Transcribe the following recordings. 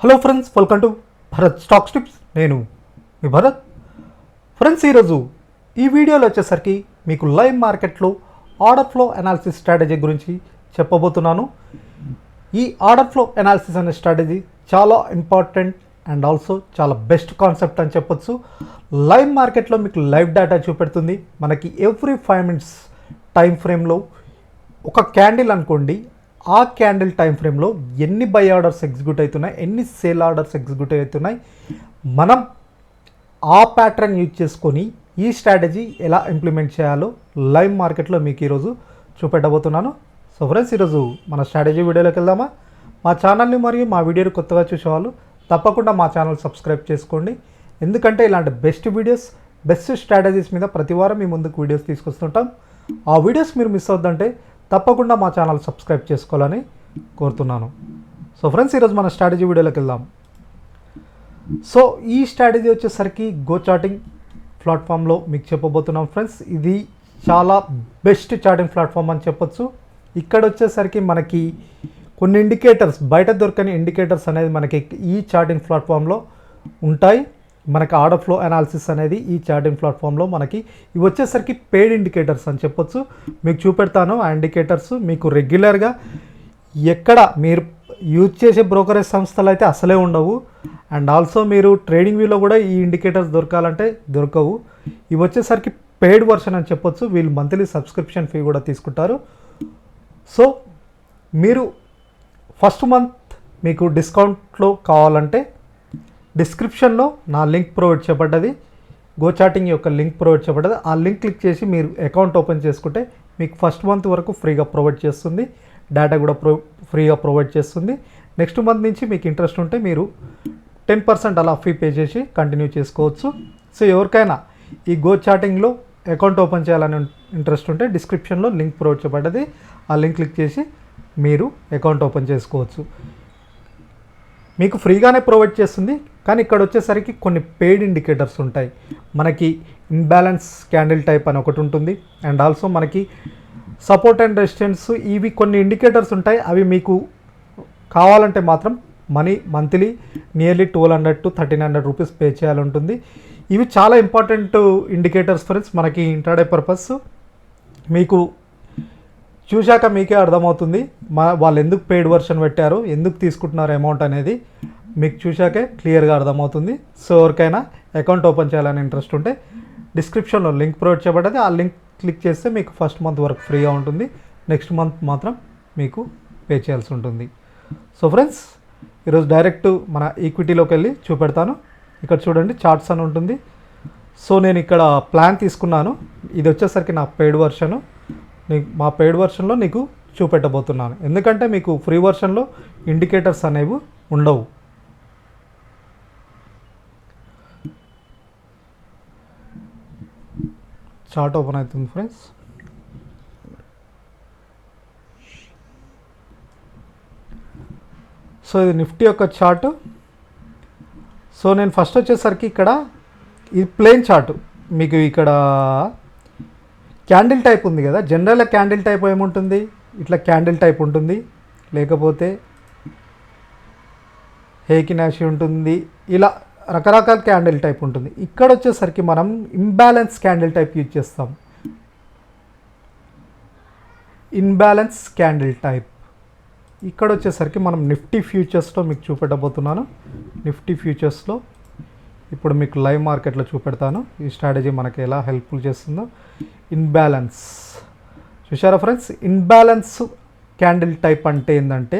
Hello friends, welcome to Bharat stocks tips. నేను మీ Bharat. Friends, ఈరోజు ఈ వీడియోలో వచ్చేసరికి మీకు లైవ్ మార్కెట్లో ఆర్డర్ ఫ్లో అనాలిసిస్ స్ట్రాటజీ గురించి చెప్పబోతున్నాను. ఈ ఆర్డర్ ఫ్లో అనాలిసిస్ అనే స్ట్రాటజీ చాలా ఇంపార్టెంట్ అండ్ ఆల్సో చాలా బెస్ట్ కాన్సెప్ట్ అని చెప్పొచ్చు. లైవ్ మార్కెట్లో మీకు లైవ్ డేటా చూపెడుతుంది. మనకి ఎవ్రీ 5 minutes టైం ఫ్రేమ్లో ఒక క్యాండిల్ అనుకోండి, ఆ క్యాండిల్ టైం ఫ్రేమ్లో ఎన్ని బై ఆర్డర్స్ ఎగ్జిక్యూట్ అవుతున్నాయి, ఎన్ని సేల్ ఆర్డర్స్ ఎగ్జిక్యూట్ అవుతున్నాయి, మనం ఆ ప్యాటర్న్ యూజ్ చేసుకొని ఈ స్ట్రాటజీ ఎలా ఇంప్లిమెంట్ చేయాలో లైవ్ మార్కెట్లో మీకు ఈరోజు చూపెట్టబోతున్నాను. సో ఫ్రెండ్స్, ఈరోజు మన స్ట్రాటజీ వీడియోలోకి వెళ్దామా? మా ఛానల్ని మరియు మా వీడియోని కొత్తగా చూసేవాళ్ళు తప్పకుండా మా ఛానల్ సబ్స్క్రైబ్ చేసుకోండి. ఎందుకంటే ఇలాంటి బెస్ట్ వీడియోస్, బెస్ట్ స్ట్రాటజీస్ మీద ప్రతి వారం మీ ముందుకు వీడియోస్ తీసుకొస్తుంటాం. ఆ వీడియోస్ మీరు మిస్ అవుద్దంటే తప్పకుండా మా ఛానల్ సబ్స్క్రైబ్ చేసుకోవాలని కోరుతున్నాను. సో ఫ్రెండ్స్, ఈరోజు మన స్ట్రాటజీ వీడియోలోకి వెళ్దాం. సో ఈ స్ట్రాటజీ వచ్చేసరికి గో చార్టింగ్ ప్లాట్ఫామ్లో మీకు చెప్పబోతున్నాం. ఫ్రెండ్స్, ఇది చాలా బెస్ట్ చార్టింగ్ ప్లాట్ఫామ్ అని చెప్పొచ్చు. ఇక్కడ వచ్చేసరికి మనకి కొన్ని ఇండికేటర్స్, బయట దొరకని ఇండికేటర్స్ అనేది మనకి ఈ చార్టింగ్ ప్లాట్ఫామ్లో ఉంటాయి. మనకి ఆర్డర్ ఫ్లో అనాలిసిస్ అనేది ఈ చార్టింగ్ ప్లాట్ఫామ్లో మనకి ఇవి వచ్చేసరికి పెయిడ్ ఇండికేటర్స్ అని చెప్పొచ్చు. మీకు చూపెడతాను. ఆ ఇండికేటర్స్ మీకు రెగ్యులర్గా ఎక్కడ మీరు యూజ్ చేసే బ్రోకరేజ్ సంస్థలు అయితే అసలే ఉండవు. అండ్ ఆల్సో మీరు ట్రేడింగ్ వ్యూలో కూడా ఈ ఇండికేటర్స్ దొరకాలంటే దొరకవు. ఇవి వచ్చేసరికి పెయిడ్ వర్షన్ అని చెప్పొచ్చు. వీళ్ళు మంత్లీ సబ్స్క్రిప్షన్ ఫీ కూడా తీసుకుంటారు. సో మీరు ఫస్ట్ మంత్ మీకు డిస్కౌంట్లో కావాలంటే డిస్క్రిప్షన్లో నా లింక్ ప్రొవైడ్ చేయబడ్డది, గో చాటింగ్ యొక్క లింక్ ప్రొవైడ్ చేయబడ్డది. ఆ లింక్ క్లిక్ చేసి మీరు అకౌంట్ ఓపెన్ చేసుకుంటే మీకు ఫస్ట్ మంత్ వరకు ఫ్రీగా ప్రొవైడ్ చేస్తుంది. డేటా కూడా ఫ్రీగా ప్రొవైడ్ చేస్తుంది. నెక్స్ట్ మంత్ నుంచి మీకు ఇంట్రెస్ట్ ఉంటే మీరు 10% అలా ఫీ పే చేసి కంటిన్యూ చేసుకోవచ్చు. సో ఎవరికైనా ఈ గో చాటింగ్లో అకౌంట్ ఓపెన్ చేయాలని ఇంట్రెస్ట్ ఉంటే డిస్క్రిప్షన్లో లింక్ ప్రొవైడ్ చేయబడ్డది. ఆ లింక్ క్లిక్ చేసి మీరు అకౌంట్ ఓపెన్ చేసుకోవచ్చు. మీకు ఫ్రీగానే ప్రొవైడ్ చేస్తుంది. కానీ ఇక్కడ వచ్చేసరికి కొన్ని పెయిడ్ ఇండికేటర్స్ ఉంటాయి. మనకి ఇన్బ్యాలెన్స్ క్యాండిల్ టైప్ అని ఒకటి ఉంటుంది. అండ్ ఆల్సో మనకి సపోర్ట్ అండ్ రెసిస్టెన్స్, ఇవి కొన్ని ఇండికేటర్స్ ఉంటాయి. అవి మీకు కావాలంటే మాత్రం monthly nearly 1200 to 1300 rupees pay చేయాలి ఉంటుంది. ఇవి చాలా ఇంపార్టెంట్ ఇండికేటర్స్ ఫ్రెండ్స్. మనకి ఇంట్రాడే పర్పస్ మీకు చూశాక మీకే అర్థమవుతుంది వాళ్ళు ఎందుకు పెయిడ్ వర్షన్ పెట్టారు, ఎందుకు తీసుకుంటున్నారు అమౌంట్ అనేది మీకు చూశాకే క్లియర్గా అర్థమవుతుంది. సో ఎవరికైనా అకౌంట్ ఓపెన్ చేయాలని ఇంట్రెస్ట్ ఉంటే డిస్క్రిప్షన్లో లింక్ ప్రొవైడ్ చేయబడ్డది. ఆ లింక్ క్లిక్ చేస్తే మీకు ఫస్ట్ మంత్ వరకు ఫ్రీగా ఉంటుంది. నెక్స్ట్ మంత్ మాత్రం మీకు పే చేయాల్సి ఉంటుంది. సో ఫ్రెండ్స్, ఈరోజు డైరెక్ట్ మన ఈక్విటీలోకి వెళ్ళి చూపెడతాను. ఇక్కడ చూడండి, చార్ట్స్ అని ఉంటుంది. సో నేను ఇక్కడ ప్లాన్ తీసుకున్నాను. ఇది వచ్చేసరికి నా పెయిడ్ వర్షను. మా పెయిడ్ వర్షన్లో నీకు చూపెట్టబోతున్నాను. ఎందుకంటే మీకు ఫ్రీ వర్షన్లో ఇండికేటర్స్ అనేవి ఉండవు. చార్ట్ ఓపెన్ అవుతుంది ఫ్రెండ్స్. సో ఇది నిఫ్టీ యొక్క చార్ట్. సో నేను ఫస్ట్ వచ్చేసరికి ఇక్కడ ఇది ప్లేన్ చార్ట్. మీకు ఇక్కడ క్యాండిల్ టైప్ ఉంది కదా, జనరల్గా క్యాండిల్ టైప్ ఏముంటుంది, ఇట్లా క్యాండిల్ టైప్ ఉంటుంది, లేకపోతే హేకినాషి ఉంటుంది, ఇలా రకరకాల క్యాండిల్ టైప్ ఉంటుంది. ఇక్కడ వచ్చేసరికి మనం ఇంబ్యాలెన్స్ క్యాండిల్ టైప్ యూజ్ చేస్తాం. ఇన్బ్యాలెన్స్ క్యాండిల్ టైప్ ఇక్కడ వచ్చేసరికి మనం నిఫ్టీ ఫ్యూచర్స్లో మీకు చూపెట్టబోతున్నాను. నిఫ్టీ ఫ్యూచర్స్లో ఇప్పుడు మీకు లైవ్ మార్కెట్లో చూపెడతాను. ఈ స్ట్రాటజీ మనకి ఎలా హెల్ప్ఫుల్ చేస్తుందో. ఇన్బ్యాలెన్స్ చూసారా ఫ్రెండ్స్? ఇన్బ్యాలెన్స్ క్యాండిల్ టైప్ అంటే ఏంటంటే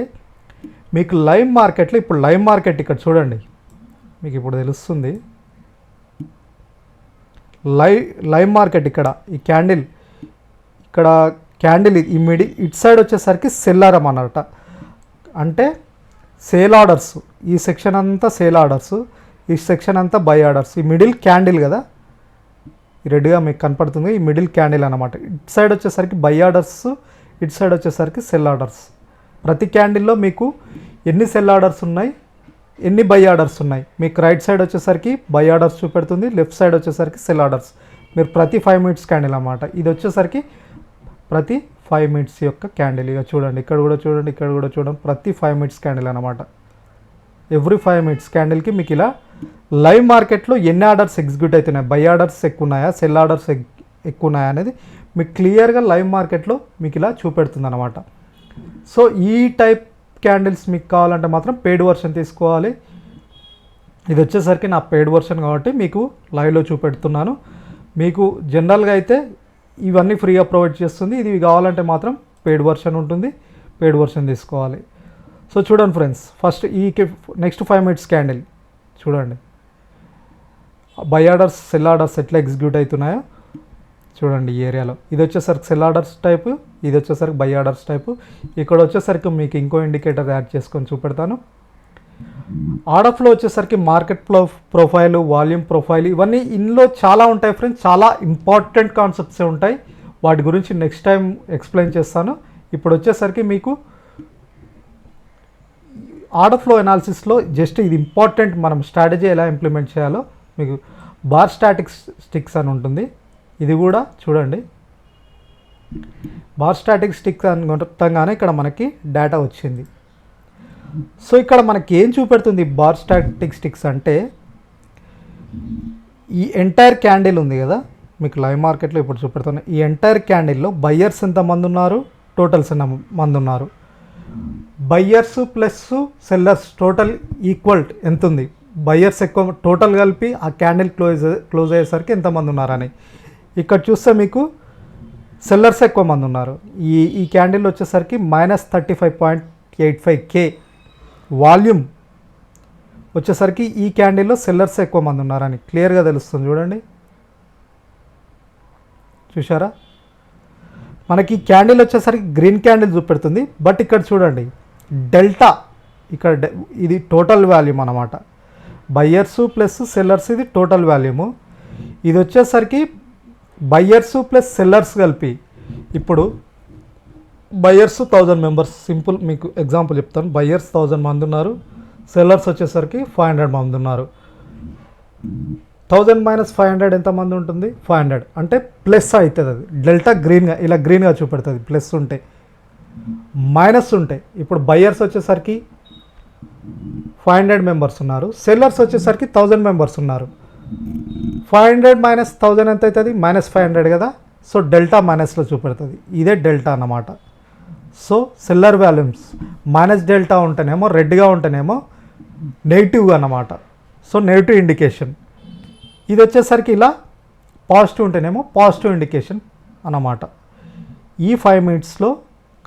మీకు లైవ్ మార్కెట్లో, ఇప్పుడు లైవ్ మార్కెట్ ఇక్కడ చూడండి, మీకు ఇప్పుడు తెలుస్తుంది. లైవ్ మార్కెట్ ఇక్కడ ఈ క్యాండిల్, ఇక్కడ క్యాండిల్ ఈ ఇటు సైడ్ వచ్చేసరికి సెల్లర్ అన్నమాట. అంటే సేల్ ఆర్డర్స్, ఈ సెక్షన్ అంతా సేల్ ఆర్డర్స్, ఈ సెక్షన్ అంతా బై ఆర్డర్స్. ఈ మిడిల్ క్యాండిల్ కదా, రెడ్గా మీకు కనపడుతుంది, ఈ మిడిల్ క్యాండిల్ అనమాట. ఇటు సైడ్ వచ్చేసరికి బై ఆర్డర్స్, ఇటు సైడ్ వచ్చేసరికి సెల్ ఆర్డర్స్. ప్రతి క్యాండిల్లో మీకు ఎన్ని సెల్ ఆర్డర్స్ ఉన్నాయి, ఎన్ని బై ఆర్డర్స్ ఉన్నాయి. మీకు రైట్ సైడ్ వచ్చేసరికి బై ఆర్డర్స్ చూపెడుతుంది, లెఫ్ట్ సైడ్ వచ్చేసరికి సెల్ ఆర్డర్స్. మీరు ప్రతి 5 minutes క్యాండిల్ అన్నమాట. ఇది వచ్చేసరికి ప్రతి 5 minutes యొక్క క్యాండిల్. ఇక చూడండి, ఇక్కడ కూడా చూడండి, ఇక్కడ కూడా చూడండి, ప్రతి 5 minutes క్యాండిల్ అనమాట. ఎవ్రీ 5 మినిట్స్ క్యాండిల్కి మీకు ఇలా లైవ్ మార్కెట్లో ఎన్ని ఆర్డర్స్ ఎగ్జిక్యూట్ అవుతున్నాయి, బై ఆర్డర్స్ ఎక్కువ ఉన్నాయా, సెల్ ఆర్డర్స్ ఎక్కువ ఉన్నాయా అనేది మీకు క్లియర్గా లైవ్ మార్కెట్లో మీకు ఇలా చూపెడుతుంది అనమాట. సో ఈ టైప్ క్యాండిల్స్ మీకు కావాలంటే మాత్రం పెయిడ్ వర్షన్ తీసుకోవాలి. ఇది వచ్చేసరికి నా పెయిడ్ వర్షన్ కాబట్టి మీకు లైవ్లో చూపెడుతున్నాను. మీకు జనరల్గా అయితే ఇవన్నీ ఫ్రీగా ప్రొవైడ్ చేస్తుంది. ఇది కావాలంటే మాత్రం పెయిడ్ వర్షన్ ఉంటుంది, పెయిడ్ వర్షన్ తీసుకోవాలి. సో చూడండి ఫ్రెండ్స్, ఫస్ట్ ఈ నెక్స్ట్ 5 మినిట్స్ క్యాండిల్ చూడండి, బై ఆర్డర్స్ సెల్ ఆర్డర్స్ ఎట్లా ఎగ్జిక్యూట్ అవుతున్నాయో చూడండి. ఈ ఏరియాలో ఇది వచ్చేసరికి సెల్ ఆర్డర్స్ టైపు, ఇది వచ్చేసరికి బై ఆర్డర్స్ టైపు. ఇక్కడ వచ్చేసరికి మీకు ఇంకో ఇండికేటర్ యాడ్ చేసుకొని చూపెడతాను. ఆర్డర్ ఫ్లో వచ్చేసరికి మార్కెట్ ప్రొఫైల్, వాల్యూమ్ ప్రొఫైల్, ఇవన్నీ ఇందులో చాలా ఉంటాయి ఫ్రెండ్స్. చాలా ఇంపార్టెంట్ కాన్సెప్ట్సే ఉంటాయి. వాటి గురించి నెక్స్ట్ టైం ఎక్స్ప్లెయిన్ చేస్తాను. ఇప్పుడు వచ్చేసరికి మీకు ఆర్డర్ ఫ్లో అనాలిసిస్లో జస్ట్ ఇది ఇంపార్టెంట్, మనం స్ట్రాటజీ ఎలా ఇంప్లిమెంట్ చేయాలో మీకు బార్ స్టాటిస్టిక్స్ అని ఉంటుంది. ఇది కూడా చూడండి, బార్ స్టాటిస్టిక్స్ అని కొట్టంగానే ఇక్కడ మనకి డేటా వచ్చింది. సో ఇక్కడ మనకి ఏం చూపెడుతుంది బార్ స్టాటిస్టిక్స్ అంటే, ఈ ఎంటైర్ క్యాండిల్ ఉంది కదా మీకు లైవ్ మార్కెట్లో ఇప్పుడు చూపెడుతున్నా, ఈ ఎంటైర్ క్యాండిల్లో బయ్యర్స్ ఎంతమంది ఉన్నారు, టోటల్స్ ఎంతమంది ఉన్నారు, buyers plus sellers total equal ఎంత ఉంది, బయ్యర్స్ ఎక్కువ టోటల్ కలిపి ఆ క్యాండిల్ క్లోజ్ అయ్యేసరికి ఎంతమంది ఉన్నారని. ఇక్కడ చూస్తే మీకు సెల్లర్స్ ఎక్కువ మంది ఉన్నారు. ఈ క్యాండిల్ వచ్చేసరికి -35.85K వాల్యూమ్ వచ్చేసరికి ఈ క్యాండిల్లో సెల్లర్స్ ఎక్కువ మంది ఉన్నారని క్లియర్గా తెలుస్తుంది. చూడండి, చూసారా, మనకి క్యాండిల్ వచ్చేసరికి గ్రీన్ క్యాండిల్ చూపెడుతుంది. బట్ ఇక్కడ చూడండి డెల్టా, ఇక్కడ ఇది టోటల్ వాల్యూమ్ అన్నమాట. బయ్యర్స్ ప్లస్ సెల్లర్స్ ఇది టోటల్ వాల్యూము. ఇది వచ్చేసరికి బయ్యర్స్ ప్లస్ సెల్లర్స్ కలిపి, ఇప్పుడు బయ్యర్స్ 1000 మెంబర్స్, సింపుల్ మీకు ఎగ్జాంపుల్ చెప్తాను. బయ్యర్స్ 1000 మంది ఉన్నారు, సెల్లర్స్ వచ్చేసరికి 500 మంది ఉన్నారు. 1000 - 500 ఎంతమంది ఉంటుంది, 500 అంటే ప్లస్ అవుతుంది. అది డెల్టా గ్రీన్గా ఇలా గ్రీన్గా చూపెడుతుంది. ప్లస్ ఉంటే, మైనస్ ఉంటే, ఇప్పుడు బయ్యర్స్ వచ్చేసరికి 500 మెంబర్స్ ఉన్నారు, సెల్లర్స్ వచ్చేసరికి 1000 మెంబర్స్ ఉన్నారు. 500 - 1000 ఎంత అవుతుంది, -500 కదా. సో డెల్టా మైనస్లో చూపెడుతుంది. ఇదే డెల్టా అన్నమాట. So seller volumes minus delta ఉంటేనేమో రెడ్గా ఉంటేనేమో నెగిటివ్గా అన్నమాట. So negative indication. ఇది వచ్చేసరికి ఇలా పాజిటివ్ ఉంటేనేమో పాజిటివ్ ఇండికేషన్ అన్నమాట. ఈ 5 మినిట్స్లో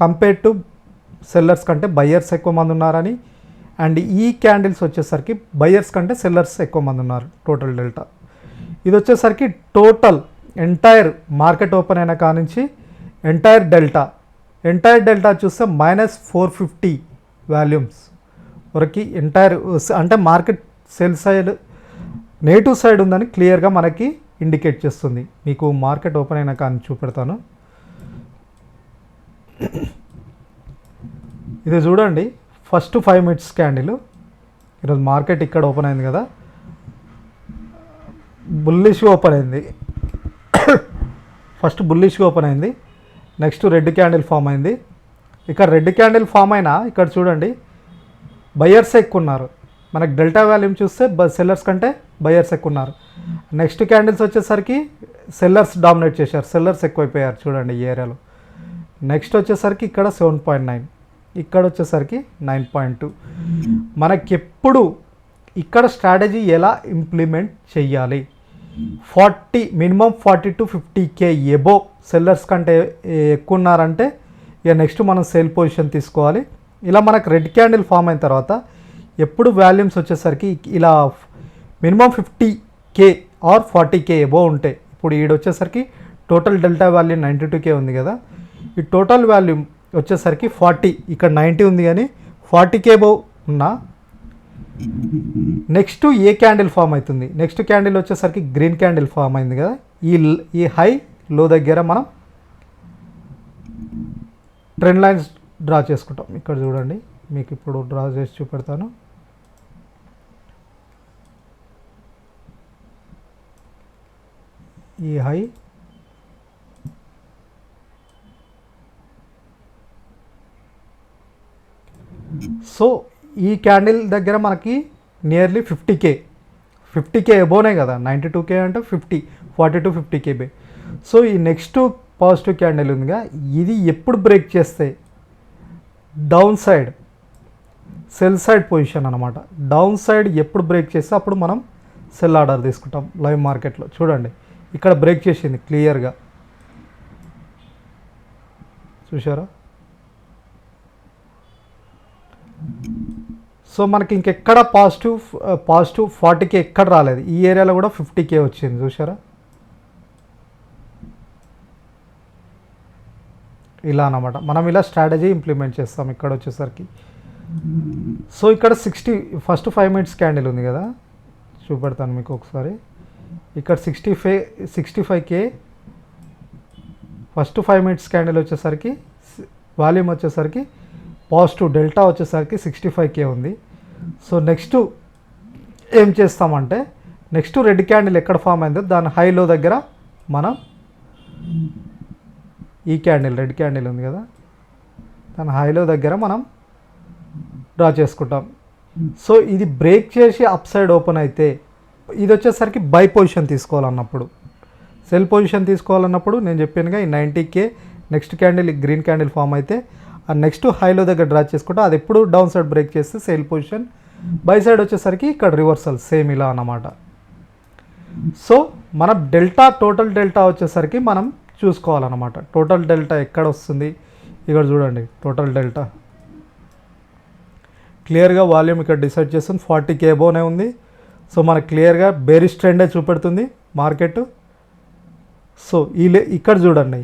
కంపేర్ టు సెల్లర్స్ కంటే బయ్యర్స్ ఎక్కువ మంది ఉన్నారని, అండ్ ఈ క్యాండిల్స్ వచ్చేసరికి బయ్యర్స్ కంటే సెల్లర్స్ ఎక్కువ మంది ఉన్నారు. టోటల్ డెల్టా ఇది వచ్చేసరికి టోటల్ ఎంటైర్ మార్కెట్ ఓపెన్ అయిన కానించి ఎంటైర్ డెల్టా చూస్తే -450 వాల్యూమ్స్ వరకు ఎంటైర్, అంటే market sell side negative side ఉందని క్లియర్గా మనకి ఇండికేట్ చేస్తుంది. మీకు మార్కెట్ ఓపెన్ అయినా కానీ చూపెడతాను. ఇది చూడండి, ఫస్ట్ 5 మినిట్స్ క్యాండిల్. ఈరోజు మార్కెట్ ఇక్కడ ఓపెన్ అయింది కదా, బుల్లిష్గా ఓపెన్ అయింది. ఫస్ట్ బుల్లిష్గా ఓపెన్ అయింది, నెక్స్ట్ రెడ్ క్యాండిల్ ఫామ్ అయింది. ఇక్కడ రెడ్ క్యాండిల్ ఫామ్ అయినా ఇక్కడ చూడండి బయ్యర్స్ ఎక్కువ ఉన్నారు. మనకు డెల్టా వాల్యూమ్ చూస్తే సెల్లర్స్ కంటే బయ్యర్స్ ఎక్కువ ఉన్నారు. నెక్స్ట్ క్యాండిల్స్ వచ్చేసరికి సెల్లర్స్ డామినేట్ చేశారు, సెల్లర్స్ ఎక్కువైపోయారు చూడండి ఈ ఏరియాలో. నెక్స్ట్ వచ్చేసరికి ఇక్కడ 7.9, ఇక్కడ వచ్చేసరికి 9.2. మనకెప్పుడు ఇక్కడ స్ట్రాటజీ ఎలా ఇంప్లిమెంట్ చెయ్యాలి, minimum 40 to 50K above sellers కంటే ఎక్కువ ఉన్నారంటే ఇక నెక్స్ట్ మనం సేల్ పొజిషన్ తీసుకోవాలి. ఇలా మనకు రెడ్ క్యాండిల్ ఫామ్ అయిన తర్వాత ఎప్పుడు వాల్యూమ్స్ వచ్చేసరికి ఇలా minimum 50K are 40K above ఉంటాయి. ఇప్పుడు ఈడ వచ్చేసరికి టోటల్ డెల్టా వాల్యూమ్ 92K ఉంది కదా, ఈ టోటల్ వాల్యూమ్ వచ్చేసరికి 40, ఇక్కడ 90 ఉంది కానీ 40K ఎబో ఉన్నా నెక్స్ట్ ఏ క్యాండిల్ ఫామ్ అవుతుంది, నెక్స్ట్ క్యాండిల్ వచ్చేసరికి గ్రీన్ క్యాండిల్ ఫామ్ అయింది కదా, ఈ హై లో దగ్గర మనం ట్రెండ్ లైన్స్ డ్రా చేసుకుంటాం. ఇక్కడ చూడండి, మీకు ఇప్పుడు డ్రా చేసి చూపెడతాను. ఈ హై సో ఈ క్యాండిల్ దగ్గర మనకి నియర్లీ 50K ఎబోనే కదా, 92K అంటే 40 to 50K బే. సో ఈ నెక్స్ట్ పాజిటివ్ క్యాండిల్ ఉందిగా, ఇది ఎప్పుడు బ్రేక్ చేస్తే down side cell side position అనమాట. డౌన్ సైడ్ ఎప్పుడు బ్రేక్ చేస్తే అప్పుడు మనం సెల్ ఆర్డర్ తీసుకుంటాం లైవ్ మార్కెట్లో. చూడండి ఇక్కడ బ్రేక్ చేసింది క్లియర్గా, చూసారా. సో మనకి ఇంకెక్కడ పాజిటివ్ 40K ఎక్కడ రాలేదు. ఈ ఏరియాలో కూడా 50K వచ్చింది, చూసారా. ఇలా అన్నమాట మనం ఇలా స్ట్రాటజీ ఇంప్లిమెంట్ చేస్తాం ఇక్కడ వచ్చేసరికి. సో ఇక్కడ ఫస్ట్ 5 minutes క్యాండిల్ ఉంది కదా, చూపెడతాను మీకు ఒకసారి. ఇక్కడ 65K ఫస్ట్ 5 minutes క్యాండిల్ వచ్చేసరికి వాల్యూమ్ వచ్చేసరికి పాజిటివ్ డెల్టా వచ్చేసరికి 65K ఉంది. సో నెక్స్ట్ ఏం చేస్తామంటే, నెక్స్ట్ రెడ్ క్యాండిల్ ఎక్కడ ఫామ్ అయిందో దాని హైలో దగ్గర మనం ఈ క్యాండిల్ రెడ్ క్యాండిల్ ఉంది కదా, దాని హైలో దగ్గర మనం డ్రా చేసుకుంటాం. సో ఇది బ్రేక్ చేసి అప్ సైడ్ ఓపెన్ అయితే ఇది వచ్చేసరికి బై పొజిషన్ తీసుకోవాలన్నప్పుడు, సెల్ పొజిషన్ తీసుకోవాలన్నప్పుడు నేను చెప్పానుగా ఈ 90K next candle green candle form అయితే ఆ నెక్స్ట్ హైలో దగ్గర డ్రా చేసుకుంటే అది ఎప్పుడు డౌన్ సైడ్ బ్రేక్ చేస్తే సేల్ పొజిషన్, బై సైడ్ వచ్చేసరికి ఇక్కడ రివర్సల్ సేమ్ ఇలా అన్నమాట. సో మన టోటల్ డెల్టా వచ్చేసరికి మనం చూసుకోవాలన్నమాట. టోటల్ డెల్టా ఎక్కడ వస్తుంది, ఇక్కడ చూడండి టోటల్ డెల్టా క్లియర్గా వాల్యూమ్ ఇక్కడ డిసైడ్ చేస్తుంది. 40K అబోనే ఉంది. సో మనకు క్లియర్గా బేరిష్ ట్రెండే చూపెడుతుంది మార్కెట్. సో ఇక్కడ చూడండి,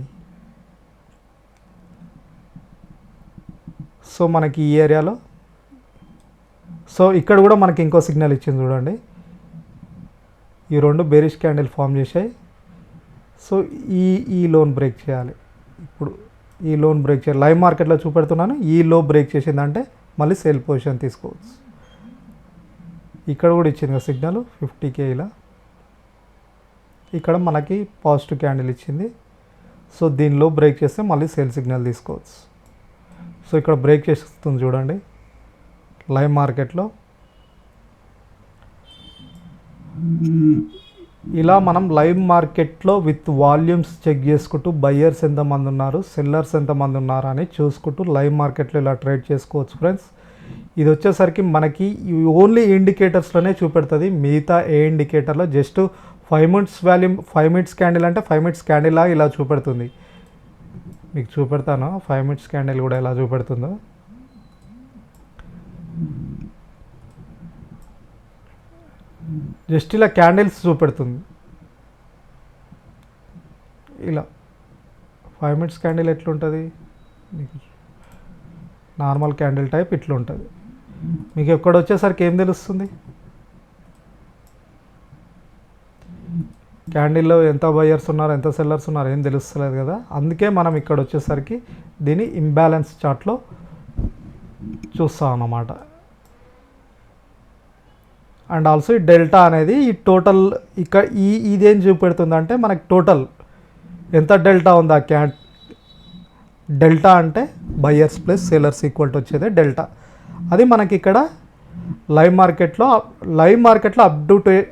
సో మనకి ఈ ఏరియాలో, సో ఇక్కడ కూడా మనకి ఇంకో సిగ్నల్ ఇచ్చింది చూడండి. ఈ రెండు బేరిష్ క్యాండిల్ ఫామ్ చేశాయి. సో ఈ లోన్ బ్రేక్ చేయాలి. ఇప్పుడు ఈ లోన్ బ్రేక్ చేయాలి, లైవ్ మార్కెట్లో చూపెడుతున్నాను. ఈ లో బ్రేక్ చేసిందంటే మళ్ళీ సేల్ పొజిషన్ తీసుకోవచ్చు. ఇక్కడ కూడా ఇచ్చింది సిగ్నల్ 50K ఇలా. ఇక్కడ మనకి పాజిటివ్ క్యాండిల్ ఇచ్చింది. సో దీనిలో బ్రేక్ చేస్తే మళ్ళీ సేల్ సిగ్నల్ తీసుకోవచ్చు. సో ఇక్కడ బ్రేక్ చేస్తుంది చూడండి లైవ్ మార్కెట్లో. ఇలా మనం లైవ్ మార్కెట్లో విత్ వాల్యూమ్స్ చెక్ చేసుకుంటూ బయ్యర్స్ ఎంతమంది ఉన్నారు, సెల్లర్స్ ఎంతమంది ఉన్నారు అని చూసుకుంటూ లైవ్ మార్కెట్లో ఇలా ట్రేడ్ చేసుకోవచ్చు ఫ్రెండ్స్. ఇది వచ్చేసరికి మనకి ఓన్లీ ఇండికేటర్స్లోనే చూపెడుతుంది. మిగతా ఏ ఇండికేటర్లో just 5 minutes volume 5 minutes candle అంటే 5 minutes క్యాండిల్ లాగా ఇలా చూపెడుతుంది. మీకు చూపెడతాను 5 minutes క్యాండిల్ కూడా ఎలా చూపెడుతుందో. జస్ట్ ఇలా క్యాండిల్స్ చూపెడుతుంది. ఇలా 5 minutes క్యాండిల్ ఎట్లుంటుంది మీకు, నార్మల్ క్యాండిల్ టైప్ ఇట్లా ఉంటుంది. మీకు ఎక్కడ వచ్చేసరికి ఏం తెలుస్తుంది, క్యాండిల్లో ఎంత బయర్స్ ఉన్నారు ఎంత సెల్లర్స్ ఉన్నారు ఏం తెలుస్తలేదు కదా. అందుకే మనం ఇక్కడ వచ్చేసరికి దీన్ని ఇంబ్యాలెన్స్ చార్ట్లో చూస్తాం అన్నమాట. అండ్ ఆల్సో ఈ డెల్టా అనేది ఈ టోటల్ ఇక్కడ ఇదేం చూపెడుతుందంటే మనకి టోటల్ ఎంత డెల్టా ఉంది. ఆ డెల్టా అంటే buyers plus sellers equal to వచ్చేదే డెల్టా. అది మనకి ఇక్కడ లైవ్ మార్కెట్లో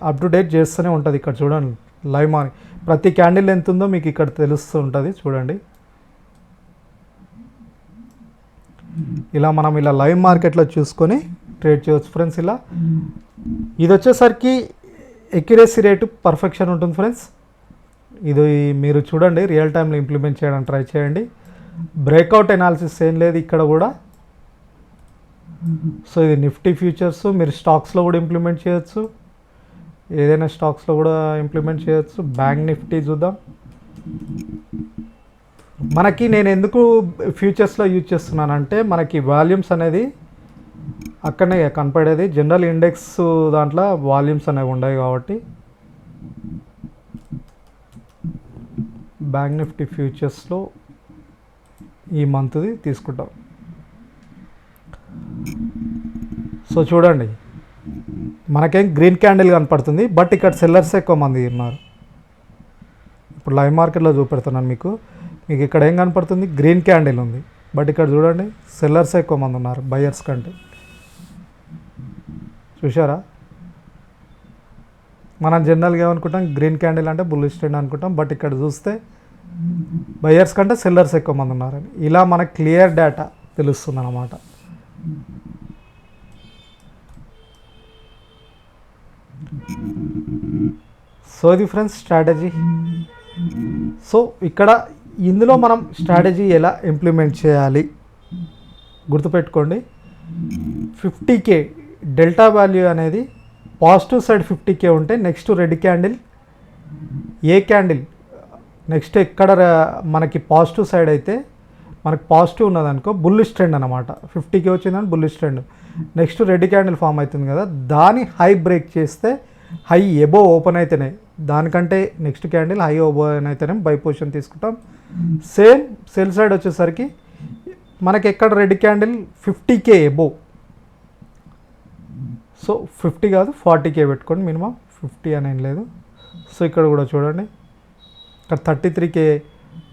అప్ టు డేట్ చేస్తూనే ఉంటుంది. ఇక్కడ చూడండి లైవ్ ప్రతి క్యాండిల్ ఎంత ఉందో మీకు ఇక్కడ తెలుస్తూ ఉంటుంది చూడండి. ఇలా మనం ఇలా లైవ్ మార్కెట్లో చూసుకొని ట్రేడ్ చేయవచ్చు ఫ్రెండ్స్. ఇలా ఇది వచ్చేసరికి ఎక్యురసీ రేటు పర్ఫెక్షన్ ఉంటుంది ఫ్రెండ్స్. ఇది మీరు చూడండి రియల్ టైంలో ఇంప్లిమెంట్ చేయడానికి ట్రై చేయండి. బ్రేక్అవుట్ ఎనాలిసిస్ ఏం లేదు ఇక్కడ కూడా. సో ఇది నిఫ్టీ ఫ్యూచర్స్, మీరు స్టాక్స్లో కూడా ఇంప్లిమెంట్ చేయొచ్చు, ఏదైనా స్టాక్స్లో కూడా ఇంప్లిమెంట్ చేయొచ్చు. బ్యాంక్ నిఫ్టీ చూద్దాం. మనకి నేను ఎందుకు ఫ్యూచర్స్లో యూజ్ చేస్తున్నానంటే మనకి వాల్యూమ్స్ అనేది అక్కడనే కనపడేది. జనరల్ ఇండెక్స్ దాంట్లో వాల్యూమ్స్ అనేవి ఉండవు కాబట్టి బ్యాంక్ నిఫ్టీ ఫ్యూచర్స్లో ఈ మంత్ది తీసుకుంటాం. సో చూడండి మనకేం గ్రీన్ క్యాండిల్ కనపడుతుంది, బట్ ఇక్కడ సెల్లర్స్ ఎక్కువ మంది ఉన్నారు. ఇప్పుడు లైవ్ మార్కెట్లో చూపెడుతున్నాను మీకు ఇక్కడ ఏం కనపడుతుంది, గ్రీన్ క్యాండిల్ ఉంది, బట్ ఇక్కడ చూడండి సెల్లర్స్ ఎక్కువ మంది ఉన్నారు బయర్స్ కంటే. చూసారా? మనం జనరల్గా ఏమనుకుంటాం, గ్రీన్ క్యాండిల్ అంటే బుల్లిష్ ట్రెండ్ అనుకుంటాం. బట్ ఇక్కడ చూస్తే బయర్స్ కంటే సెల్లర్స్ ఎక్కువ మంది ఉన్నారని, ఇలా మనకు క్లియర్ డేటా తెలుస్తుంది అన్నమాట. సో ఇది ఫ్రెండ్స్ స్ట్రాటజీ. సో ఇక్కడ ఇందులో మనం స్ట్రాటజీ ఎలా ఇంప్లిమెంట్ చేయాలి గుర్తుపెట్టుకోండి. 50K డెల్టా వాల్యూ అనేది పాజిటివ్ సైడ్ 50K ఉంటే నెక్స్ట్ రెడ్ క్యాండిల్ ఏ క్యాండిల్ నెక్స్ట్ ఎక్కడ మనకి పాజిటివ్ సైడ్ అయితే మనకి పాజిటివ్ ఉన్నదనుకో బుల్లిష్ ట్రెండ్ అనమాట. 50K వచ్చిందని bullish trend, next red candle form అవుతుంది కదా, దాని హై బ్రేక్ చేస్తే హై ఎబో ఓపెన్ అయితేనే, దానికంటే నెక్స్ట్ క్యాండిల్ హై ఓపెన్ అయితేనే బై పొజిషన్ తీసుకుంటాం. సేమ్ సెల్ సైడ్ వచ్చేసరికి మనకి ఎక్కడ red candle 50K above, so 50 కాదు 40K పెట్టుకోండి మినిమం, 50 అని ఏం లేదు. సో ఇక్కడ కూడా చూడండి, ఇక్కడ 33K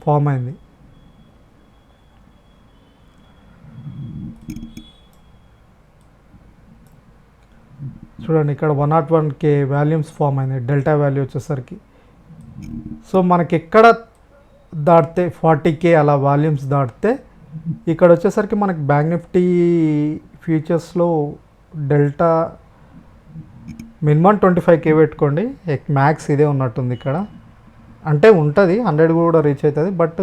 ఫామ్ అయింది. చూడండి ఇక్కడ 101K వాల్యూమ్స్ ఫామ్ అయింది డెల్టా వాల్యూ వచ్చేసరికి. సో మనకి ఎక్కడ దాటితే 40K అలా వాల్యూమ్స్ దాటితే ఇక్కడ వచ్చేసరికి మనకి బ్యాంక్ నిఫ్టీ ఫ్యూచర్స్లో డెల్టా మినిమం 25K పెట్టుకోండి, మ్యాక్స్ ఇదే ఉన్నట్టుంది ఇక్కడ. అంటే ఉంటుంది 100 కూడా రీచ్ అవుతుంది, బట్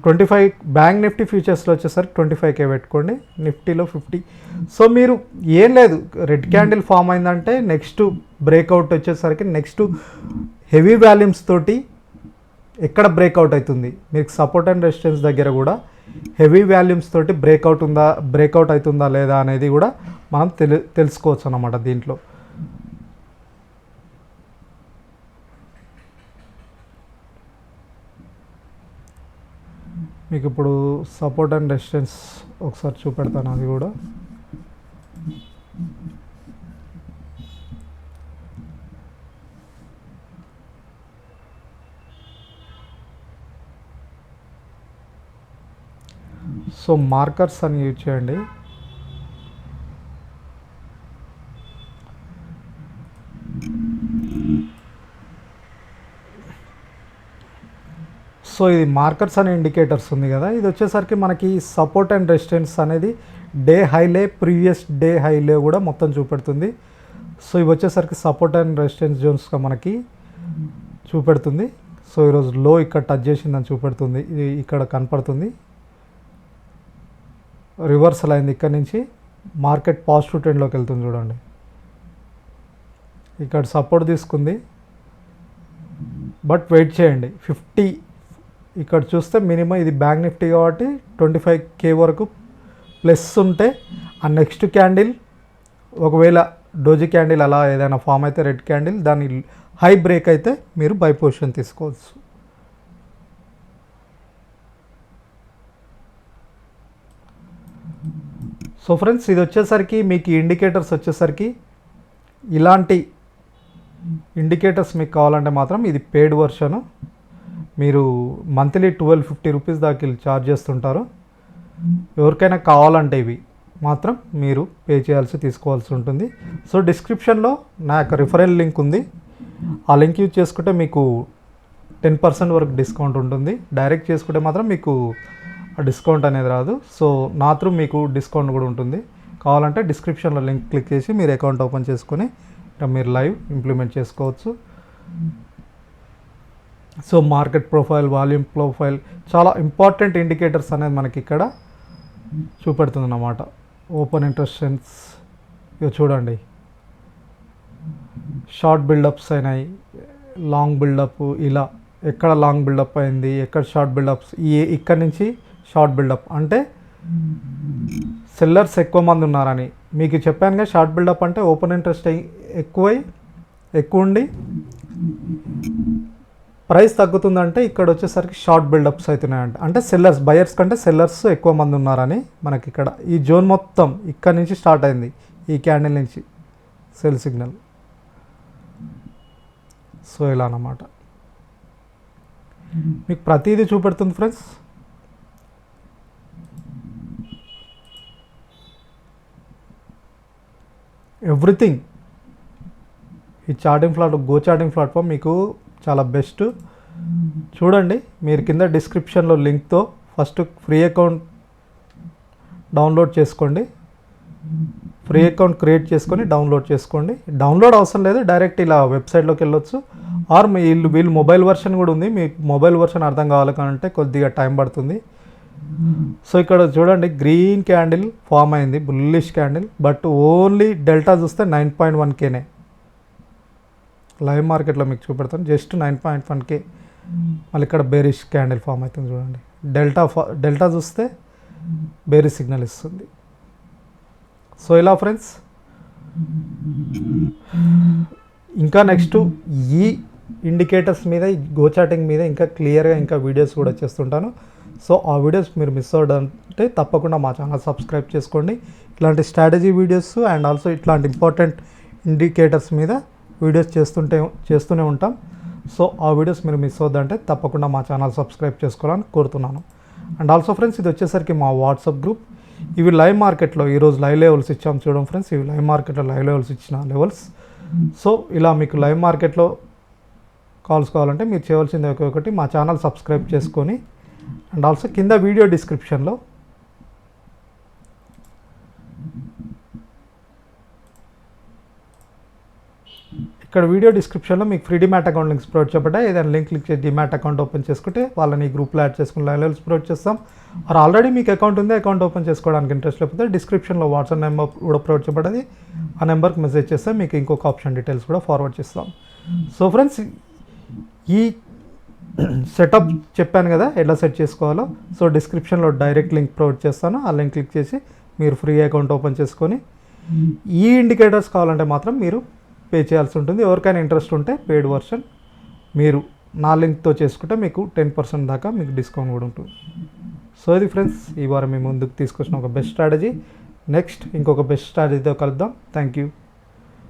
25 బ్యాంక్ నిఫ్టీ ఫ్యూచర్స్లో వచ్చేసరికి 25K పెట్టుకోండి, నిఫ్టీలో 50. సో మీరు ఏం లేదు, రెడ్ క్యాండిల్ ఫామ్ అయిందంటే నెక్స్ట్ బ్రేక్అవుట్ వచ్చేసరికి నెక్స్ట్ హెవీ వాల్యూమ్స్ తోటి ఎక్కడ బ్రేక్అవుట్ అవుతుంది, మీకు సపోర్ట్ అండ్ రెసిస్టెన్స్ దగ్గర కూడా హెవీ వాల్యూమ్స్ తోటి బ్రేక్అవుట్ అవుతుందా లేదా అనేది కూడా మనం తెలుసుకోవచ్చు అన్నమాట దీంట్లో. మీకు ఇప్పుడు సపోర్ట్ అండ్ రెసిస్టెన్స్ ఒకసారి చూపెడతాను, అది కూడా సో మార్కర్స్ అని యూజ్ చేయండి. సో ఇది మార్కర్స్ అనే ఇండికేటర్స్ ఉంది కదా, ఇది వచ్చేసరికి మనకి సపోర్ట్ అండ్ రెసిస్టెన్స్ అనేది డే హైలే ప్రీవియస్ డే హైలే కూడా మొత్తం చూపెడుతుంది. సో ఇవి వచ్చేసరికి సపోర్ట్ అండ్ రెసిస్టెన్స్ జోన్స్గా మనకి చూపెడుతుంది. సో ఈరోజు లో ఇక్కడ టచ్ చేసిందని చూపెడుతుంది, ఇది ఇక్కడ కనపడుతుంది, రివర్సల్ అయింది, ఇక్కడ నుంచి మార్కెట్ పాజిటివ్ ట్రెండ్లోకి వెళ్తుంది చూడండి. ఇక్కడ సపోర్ట్ తీసుకుంది, బట్ వెయిట్ చేయండి. 50 ఇక్కడ చూస్తే మినిమం ఇది బ్యాంక్ నిఫ్టీ కాబట్టి 25K వరకు ప్లస్ ఉంటే ఆ నెక్స్ట్ క్యాండిల్ ఒకవేళ డోజీ క్యాండిల్ అలా ఏదైనా ఫామ్ అయితే రెడ్ క్యాండిల్ దాని హై బ్రేక్ అయితే మీరు బై పొజిషన్ తీసుకోవచ్చు. సో ఫ్రెండ్స్ ఇది వచ్చేసరికి మీకు ఇండికేటర్స్ వచ్చేసరికి ఇలాంటి ఇండికేటర్స్ మీకు కావాలంటే మాత్రం ఇది పెయిడ్ వర్షన్, మీరు మంత్లీ 1250 రూపీస్ దాకా ఛార్జ్ చేస్తుంటారు. ఎవరికైనా కావాలంటే ఇవి మాత్రం మీరు పే చేయాల్సి తీసుకోవాల్సి ఉంటుంది. సో డిస్క్రిప్షన్లో నా యొక్క రిఫరల్ లింక్ ఉంది, ఆ లింక్ యూజ్ చేసుకుంటే మీకు 10% వరకు డిస్కౌంట్ ఉంటుంది. డైరెక్ట్ చేసుకుంటే మాత్రం మీకు ఆ డిస్కౌంట్ అనేది రాదు. సో నా త్రూ మీకు డిస్కౌంట్ కూడా ఉంటుంది. కావాలంటే డిస్క్రిప్షన్లో లింక్ క్లిక్ చేసి మీరు అకౌంట్ ఓపెన్ చేసుకొని మీరు లైవ్ ఇంప్లిమెంట్ చేసుకోవచ్చు. So market profile, volume profile, చాలా ఇంపార్టెంట్ ఇండికేటర్స్ అనేది మనకి ఇక్కడ చూపెడుతుంది అన్నమాట. ఓపెన్ ఇంట్రెస్టెన్స్ ఇవి చూడండి, షార్ట్ బిల్డప్స్ అయినాయి, లాంగ్ బిల్డప్, ఇలా ఎక్కడ లాంగ్ బిల్డప్ అయింది, ఎక్కడ షార్ట్ బిల్డప్స్, ఇక్కడ నుంచి షార్ట్ బిల్డప్ అంటే సెల్లర్స్ ఎక్కువ మంది ఉన్నారని మీకు చెప్పానుగా. షార్ట్ బిల్డప్ అంటే ఓపెన్ ఇంట్రెస్ట్ ఎక్కువ ఉండి ప్రైస్ తగ్గుతుందంటే ఇక్కడ వచ్చేసరికి షార్ట్ బిల్డప్స్ అవుతున్నాయంట, అంటే సెల్లర్స్, బయర్స్ కంటే సెల్లర్స్ ఎక్కువ మంది ఉన్నారని మనకి ఇక్కడ ఈ జోన్ మొత్తం ఇక్కడ నుంచి స్టార్ట్ అయింది, ఈ క్యాండిల్ నుంచి సెల్ సిగ్నల్. సో ఇలా అన్నమాట మీకు ప్రతిదీ చూపెడుతుంది ఫ్రెండ్స్. ఎవ్రీథింగ్. ఈ చార్టింగ్ గో చార్టింగ్ ప్లాట్ఫామ్ మీకు చాలా బెస్ట్. చూడండి, మీరు కింద డిస్క్రిప్షన్లో లింక్తో ఫస్ట్ ఫ్రీ అకౌంట్ డౌన్లోడ్ చేసుకోండి. ఫ్రీ అకౌంట్ క్రియేట్ చేసుకొని డౌన్లోడ్ చేసుకోండి. డౌన్లోడ్ అవసరం లేదు, డైరెక్ట్ ఇలా వెబ్సైట్లోకి వెళ్ళొచ్చు. ఆర్ వీళ్ళు మొబైల్ వర్షన్ కూడా ఉంది. మీకు మొబైల్ వర్షన్ అర్థం కావాలంటే కొద్దిగా టైం పడుతుంది. సో ఇక్కడ చూడండి, గ్రీన్ క్యాండిల్ ఫామ్ అయింది, bullish candle. But only delta చూస్తే 9.1K. లైవ్ మార్కెట్లో మీకు చూపెడతాను, జస్ట్ 9.1K. మళ్ళీ ఇక్కడ బేరిష్ క్యాండిల్ ఫామ్ అవుతుంది చూడండి. డెల్టా చూస్తే బేరిష్ సిగ్నల్ ఇస్తుంది. సో ఇలా ఫ్రెండ్స్, ఇంకా నెక్స్ట్ ఈ ఇండికేటర్స్ మీద, ఈ గో చార్టింగ్ మీద ఇంకా క్లియర్గా ఇంకా వీడియోస్ కూడా చేస్తుంటాను. సో ఆ వీడియోస్ మీరు మిస్ అవ్వడంటే తప్పకుండా మా ఛానల్ సబ్స్క్రైబ్ చేసుకోండి. ఇలాంటి స్ట్రాటజీ వీడియోస్ అండ్ ఆల్సో ఇట్లాంటి ఇంపార్టెంట్ ఇండికేటర్స్ మీద వీడియోస్ చేస్తూనే ఉంటాం. సో ఆ వీడియోస్ మీరు మిస్ అవ్వద్దంటే తప్పకుండా మా ఛానల్ సబ్స్క్రైబ్ చేసుకోవాలని కోరుతున్నాను. అండ్ ఆల్సో ఫ్రెండ్స్, ఇది వచ్చేసరికి మా వాట్సాప్ గ్రూప్. ఇవి లైవ్ మార్కెట్లో ఈరోజు లైవ్ లెవెల్స్ ఇచ్చాము చూడండి ఫ్రెండ్స్. ఇవి లైవ్ మార్కెట్లో లైవ్ లెవెల్స్ ఇచ్చిన లెవెల్స్. సో ఇలా మీకు లైవ్ మార్కెట్లో కాల్స్ కావాలంటే మీరు చేయవలసింది ఒకటి, మా ఛానల్ సబ్స్క్రైబ్ చేసుకొని అండ్ ఆల్సో కింద వీడియో డిస్క్రిప్షన్లో ఇక్కడ వీడియో డిస్క్రిప్షన్లో మీకు free demat account links provide చేయబడ్డాయి. ఏదైనా లింక్ క్లిక్ చేసి డిమాట్ అకౌంట్ ఓపెన్ చేసుకుంటే వాళ్ళని గ్రూప్లో యాడ్ చేసుకుని లైవ్ లెవెల్స్ ప్రొవైడ్ చేస్తాం. ఆర్ ఆల్రెడీ మీకు అకౌంట్ ఉంది, అకౌంట్ ఓపెన్ చేసుకోవడానికి ఇంట్రెస్ట్ లేకపోతే డిస్క్రిప్షన్లో వాట్సాప్ నెంబర్ కూడా ప్రొవైడ్ చేయబడ్డది. ఆ నెంబర్కి మెసేజ్ చేస్తే మీకు ఇంకొక ఆప్షన్ డీటెయిల్స్ కూడా ఫార్వర్డ్ చేస్తాం. సో ఫ్రెండ్స్, ఈ సెటప్ చెప్పాను కదా ఎలా సెట్ చేసుకోవాలో. సో డిస్క్రిప్షన్లో డైరెక్ట్ లింక్ ప్రొవైడ్ చేస్తాను. ఆ లింక్ క్లిక్ చేసి మీరు ఫ్రీ అకౌంట్ ఓపెన్ చేసుకొని ఈ ఇండికేటర్స్ కావాలంటే మాత్రం మీరు పే చేయాల్సి ఉంటుంది. ఎవరికైనా ఇంట్రెస్ట్ ఉంటే పెయిడ్ వర్షన్ మీరు నా లింక్తో చేసుకుంటే మీకు 10% దాకా మీకు డిస్కౌంట్ కూడా ఉంటుంది. సో ఇది ఫ్రెండ్స్, ఈ వారం మీ ముందుకు తీసుకొచ్చిన ఒక బెస్ట్ స్ట్రాటజీ. నెక్స్ట్ ఇంకొక బెస్ట్ స్ట్రాటజీతో కలుద్దాం. Thank you.